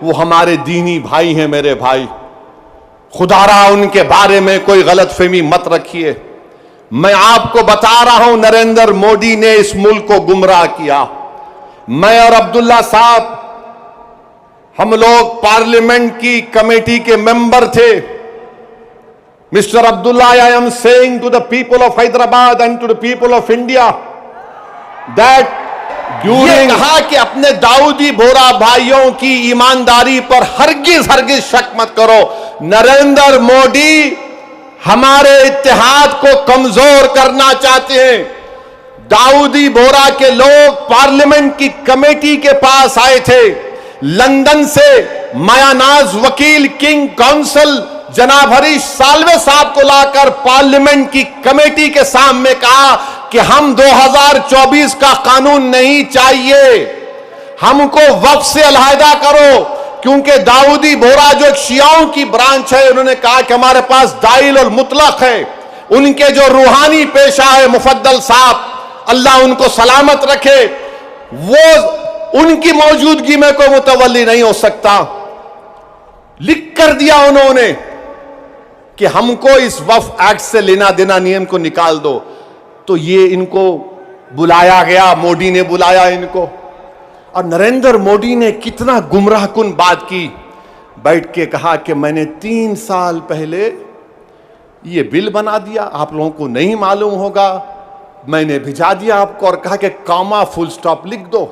वो हमारे दीनी भाई हैं मेरे भाई। खुदारा उनके बारे में कोई गलतफहमी मत रखिए। मैं आपको बता रहा हूं, नरेंद्र मोदी ने इस मुल्क को गुमराह किया। मैं और अब्दुल्ला साहब, हम लोग पार्लियामेंट की कमेटी के मेंबर थे। Mister Abdullah, I am saying to the people of Hyderabad and to the people of India that ये कहा कि अपने दाऊदी बोरा भाइयों की ईमानदारी पर हरगिज शक मत करो। नरेंद्र मोदी हमारे इत्तेहाद को कमजोर करना चाहते हैं। दाऊदी बोरा के लोग पार्लियामेंट की कमेटी के पास आए थे। लंदन से मायानाज वकील किंग काउंसिल जनाब हरीश साल्वे साहब को लाकर पार्लियामेंट की कमेटी के सामने कहा कि हम 2024 का कानून नहीं चाहिए, हमको वक्फ से अलहदा करो। क्योंकि दाऊदी बोरा जो शियाओं की ब्रांच है, उन्होंने कहा कि हमारे पास दाइल और मुतलक है। उनके जो रूहानी पेशा है मुफद्दल साहब, अल्लाह उनको सलामत रखे, वो उनकी मौजूदगी में कोई मुतवल्ली नहीं हो सकता। लिख कर दिया उन्होंने कि हमको इस वक्फ एक्ट से लेना देना, नियम को निकाल दो। तो ये इनको बुलाया गया, मोदी ने बुलाया इनको, और नरेंद्र मोदी ने कितना गुमराहकुन बात की। बैठ के कहा कि मैंने 3 साल पहले ये बिल बना दिया, आप लोगों को नहीं मालूम होगा, मैंने भिजा दिया आपको, और कहा कि कॉमा फुल स्टॉप लिख दो।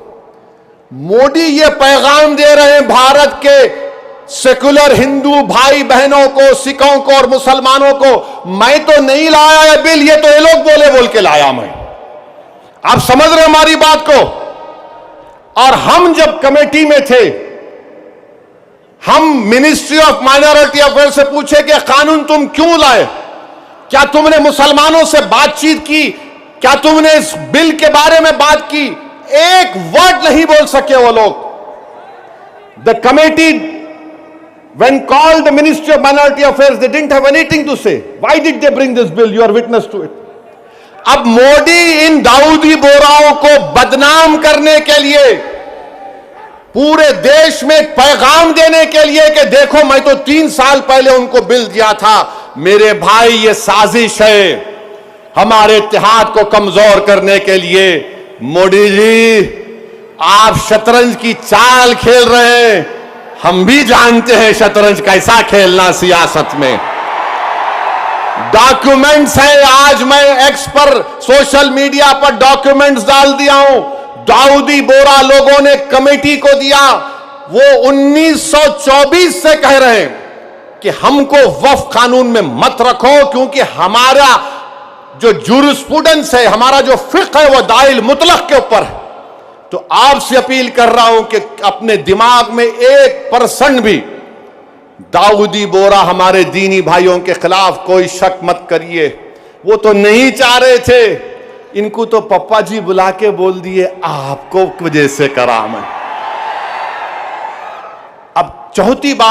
मोदी ये पैगाम दे रहे हैं भारत के सेकुलर हिंदू भाई बहनों को, सिखों को और मुसलमानों को, मैं तो नहीं लाया है बिल, ये तो ये लोग बोल के लाया मैं। आप समझ रहे हमारी बात को? और हम जब कमेटी में थे, हम मिनिस्ट्री ऑफ माइनॉरिटी अफेयर से पूछे कि कानून तुम क्यों लाए, क्या तुमने मुसलमानों से बातचीत की, क्या तुमने इस बिल के बारे में बात की? एक वर्ड नहीं बोल सके वो लोग। The committee when called the Ministry of Minority Affairs, they didn't have anything to say. Why did they bring this bill? You are witness to it. अब मोदी इन दाऊदी बोराओं को बदनाम करने के लिए, पूरे देश में पैगाम देने के लिए कि देखो मैं तो 3 साल पहले उनको बिल दिया था। मेरे भाई, ये साजिश है हमारे इत्तेहाद को कमजोर करने के लिए। मोदी जी, आप शतरंज की चाल खेल रहे हैं, हम भी जानते हैं शतरंज कैसा खेलना सियासत में। डॉक्यूमेंट्स है, आज मैं एक्स पर सोशल मीडिया पर डॉक्यूमेंट्स डाल दिया हूं। दाऊदी बोरा लोगों ने कमेटी को दिया, वो 1924 से कह रहे हैं कि हमको वक्फ कानून में मत रखो, क्योंकि हमारा जो जूरिस्प्रूडेंस है, हमारा जो फिक्र है, वो दाइल मुतलक के ऊपर है। तो आपसे अपील कर रहा हूं कि अपने दिमाग में 1% भी दाऊदी बोरा हमारे दीनी भाइयों के खिलाफ कोई शक मत करिए। वो तो नहीं चाह रहे थे, इनको तो पप्पा जी बुला के बोल दिए आपको वजह से करा मैं। अब चौथी बात